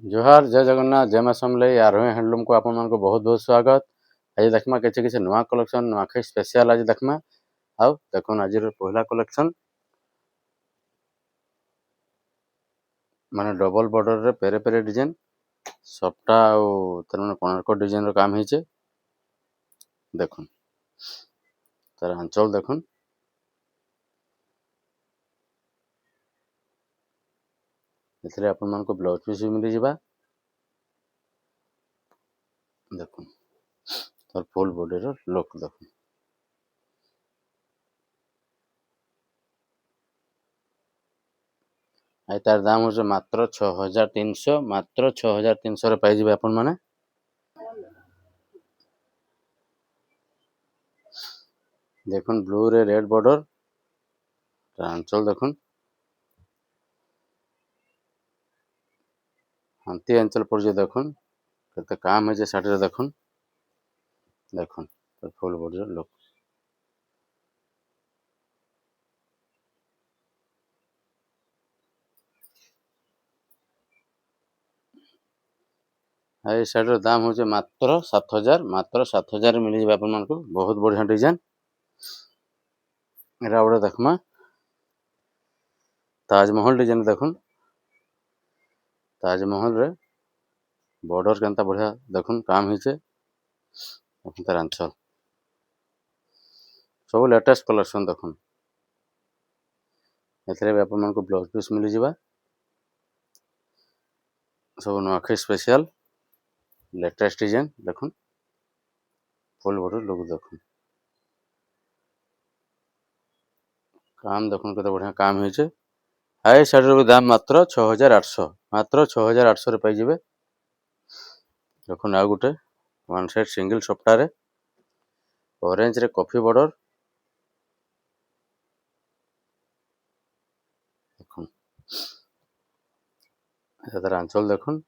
जोहार जय जगन्नाथ जय मां समलेई आरोही हैंडलूम को आपण मानको बहुत बहुत स्वागत। आज देखमा किछि किछि नुआ कलेक्शन नुआखाई स्पेशल आज देखमा आउ देखुन आज पहला कलेक्शन माने डबल बॉर्डर रे पेरे पेरे डिजाइन सबटा आउ तर माने कोणार्क डिजाइन रो काम हिचे। देखुन तार अंचल देखुन एथरे आपण मानको ब्लाउज पीस भी मिली जिबा। देखुन तार फुल बॉडी रो लुक देखुन आई तार दाम हो मात्र 6300 मात्र 6300 रे पाई जिबे आपण माने। देखुन ब्लू रे रेड बॉर्डर अंचल देखुन हांती अंचल पड़ देखुन केते काम है जे साड़ी रे देखुन देखुन फुल बॉडी रो लुक आई साड़ी रो दाम हो मात्र 7000 मिली जिबे आपण मानको। बहुत बढ़िया डिजाइन एरा बडे देखमा ताजमहल डिजाइन देखुन ताजमहल रे बॉर्डर केनता बढ़िया देखुन काम हिचे तार आंचल सब लेटेस्ट कलेक्शन देखुन एथरे भी आपण मानको ब्लाउज पीस मिली जिबा सब नुआखाई स्पेशल लेटेस्ट डिजाइन देखुन फुल बॉर्डर लुक देखुन काम देखुन केते बढ़िया काम हिचे। हाई साड़ी रो दाम मात्र 6800 मात्र 6800 रे पाई जिबे। देखुन आ गुटे वन साइड सिंगल सप्टा रे ऑरेंज रे कॉफी बॉर्डर देखुन तार आंचल देखुन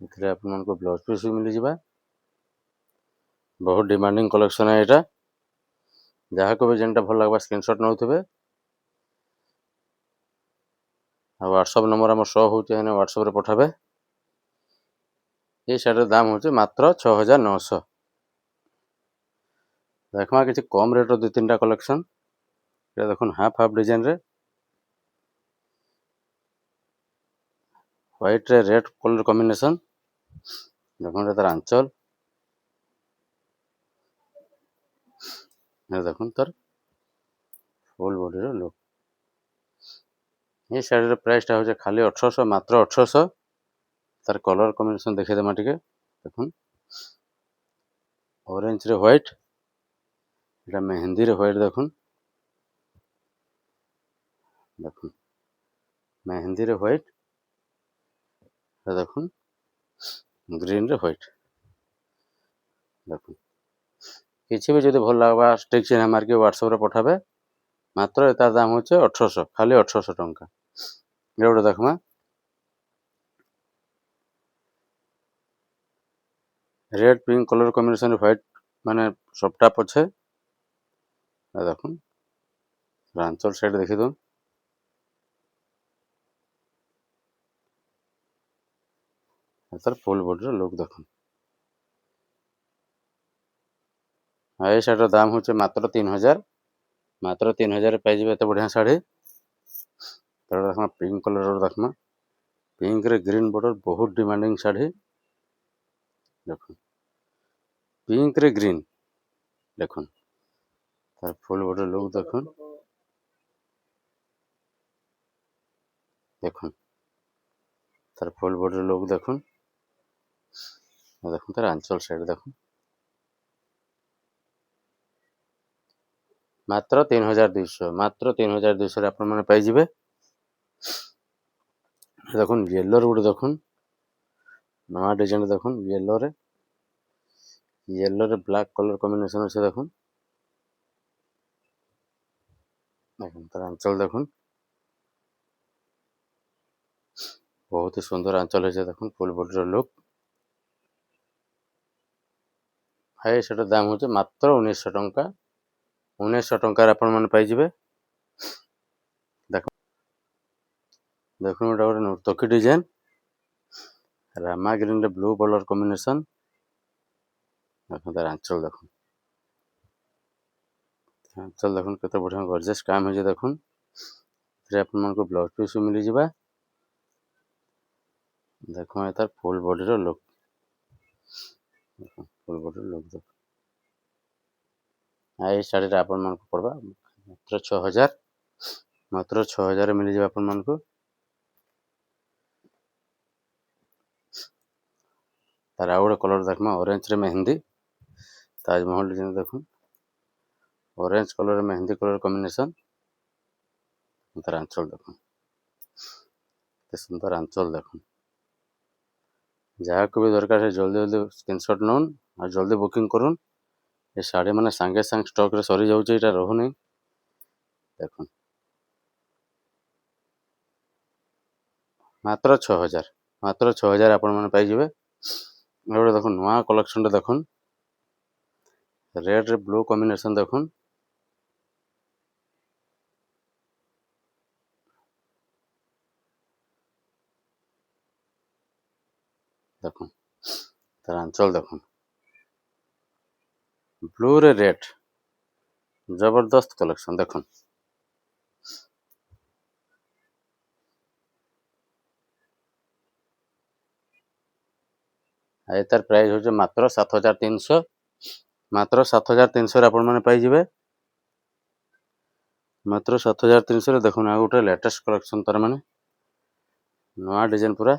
एथरे आपण मानको ब्लाउज पीस भी मिली जिबा। बहुत डिमांडिंग कलेक्शन है एटा जहा को भी जेनटा भल लागबा स्क्रीनशॉट नउथिबे आ व्हाट्सएप नंबर हमर शो होचे हेने व्हाट्सएप रे पठाबे। ए साड़ी दाम होचे मात्र 6900। देखमा किछि कम रेट रो दु तीनटा कलेक्शन ए देखुन हाफ हाफ डिजाइन रे व्हाइट रे रेड कलर कॉम्बिनेशन देखुन तार आंचल ए देखुन तार फुल बॉडी रो लुक। ये साड़ी रो प्राइस ता होचे खाली 1800 मात्र 1800। तार कलर कॉम्बिनेशन देखे देमा टिके देखुन ऑरेंज रे व्हाइट एटा मेहंदी रे व्हाइट देखुन देखुन मेहंदी रे व्हाइट देखुन ग्रीन रे व्हाइट देखुन किछि भी जदि भल लागबा स्टिक चिन्ह मार के व्हाट्सएप रे पठाबे मात्र एतार दाम होचे 1800 खाली 1800 टंका। ए गोटे देखमा red pink colour combination white माने सबटा पछे देखुन आंचल साइड देखि दो तार फुल बॉडी रो लुक देखुन। ए साड़ी रो दाम होचे मात्र 3000 मात्र 3000 पाई जिबे एते बढ़िया साड़ी। तार देखमा पिंक कलर रो देखमा पिंक रे ग्रीन बॉर्डर बहुत डिमांडिंग साड़ी देखुन पिंक रे ग्रीन देखुन तार फुल बॉडी लुक देखुन देखुन तार फुल बॉडी लुक देखुन देखुन तार आंचल साइड देखुन मात्र 3200 मात्र 3200 रे आपण माने पाई जिबे। देखुन येलो रे गुटे देखुन नवा डिजाइन देखुन येलो रे ब्लैक कलर कॉम्बिनेशन আছে देखुन देखुन तार आंचल देखुन बहुत ही सुंदर आंचल है देखुन full body look look. High सेटा दाम होचे मात्र 1900 टंका 1900 टंका रे आपण माने पाई जिबे। देखुन एटा गोटे नर्तकी डिजाइन रामा ग्रीन रे ब्लू कलर कॉम्बिनेशन देखो तार आंचल देखो आंचल देखो केते बढ़िया गॉर्जियस काम है जे देखो अपन मन को ब्लाउज पीस मिली जिबा देखो तार full body look look full body look देखो आई साड़ी रे अपन मन को पड़बा मात्र 6000 मिली जिबा अपन मन को तार आउ गोटे कलर देखमा ऑरेंज रे मेहंदी ताजमहल डिजाइन देखो ऑरेंज कलर रे मेहंदी कलर कॉम्बिनेशन तार आंचल देखो सुंदर आंचल देखो जहाँ को भी दरकार है जल्दी जल्दी स्क्रीनशॉट नौन और जल्दी बुकिंग करूँ ये साड़ी मैंने सांगे सांग स्टॉक रे सरी जाऊँ ये रोनी देखो मात्र 6000 आपण मैंने पाइबे गोटे देखो नुआ कलेक्शन देखो रेड रे ब्लू कॉम्बिनेशन देखो देखो तार आंचल देखो ब्लू रे रेड जबरदस्त कलेक्शन देखो आई तार प्राइस हो मात्र 7300 मात्र 7300 आपण मैंने पाइबे मात्र 7300 देखो ना गोटे लेटेस्ट कलेक्शन तार माने नुआ डिजाइन पूरा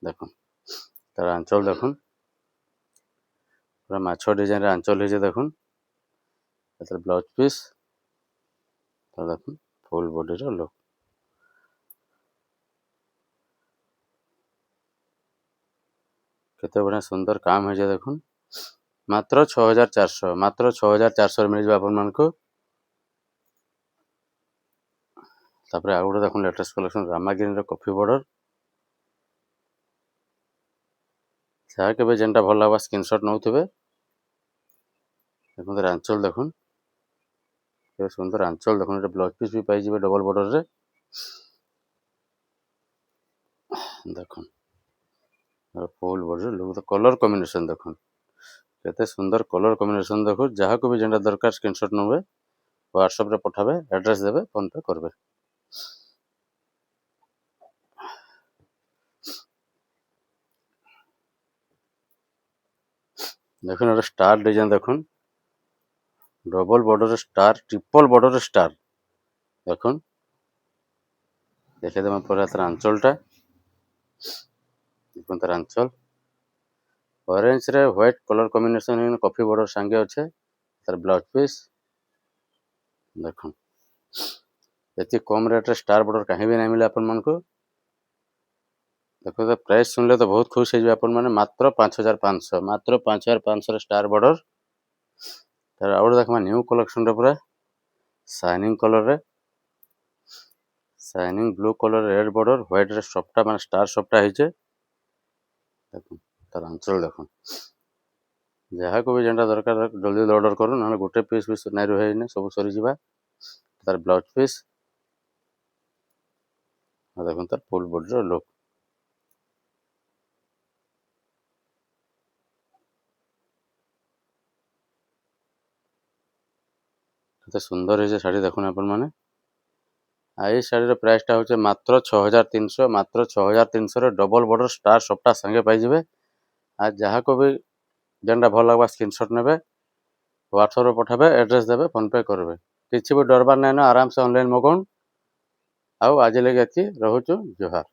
देखो तार आंचल देखो पूरा माछ डिजाइन रे आंचल है देखो तार ब्लाउज पीस तार देखो फुल बॉडी रो लुक केते बढ़िया सुंदर काम है जे देखो मात्र 6400 मिल जाबा अपन मन को तापर आ गोटे देखो लेटेस्ट कलेक्शन रामा ग्रीन रो कॉफी बॉर्डर जहाँ के जेनटा भल लगा स्क्रीनशॉट नौथिबे देखो तार आंचल देखो के सुंदर आंचल देखो ये ब्लाउज पीस भी पाई जिबे डबल बॉर्डर रे देखो full border look colour combination देखो केते सुंदर कलर कॉम्बिनेशन देखो जहाँ को भी जेनटा दरकार स्क्रीनशॉट नबे व्हाट्सएप रे पठाबे एड्रेस देबे फोन पे करबे देखो ये स्टार डिजाइन देखो double border star triple border star देखो देखे देमा पूरा तार आंचलटा देखो तार आंचल ऑरेंज रे white colour combination coffee border संगे अच्छे तार ब्लाउज पीस देखो ये कम रेट रे स्टार बॉर्डर कहीं भी नहीं मिले अपन मन को देखो तो प्राइस सुनले तो बहुत खुश हो अपन मैंने मात्र 5500 मात्र 5500 स्टार बॉर्डर तार आउट देखमा न्यू कलेक्शन रे पूरा शाइनिंग कलर रे shining blue colour red border white रे सफ्टा माने स्टार सफ्टा हिचे देखो तार आंचल देखो जहाँ को भी जेनटा दरकार जल्दी ऑर्डर करू ना गोटे पीस भी नहीं रहे सब सरी जावा तार ब्लाउज पीस देखो तार फुल बॉडी लुक केते सुंदर है शाड़ी देखो अपन मैंने आई शाड़ी प्राइस टा हो मात्र 6300 मात्र 6300 डबल बॉर्डर स्टार सफ्टा संगे पाइबे आ जहाँ को भी जेनटा भल लगवा स्क्रीनशॉट नेबे व्हाट्सएप रे पठाबे एड्रेस देबे फोन पे करबे किछि भी डरबार नै न आराम से ऑनलाइन मगाउन आउ आज लगे एति रहूछु जोहार।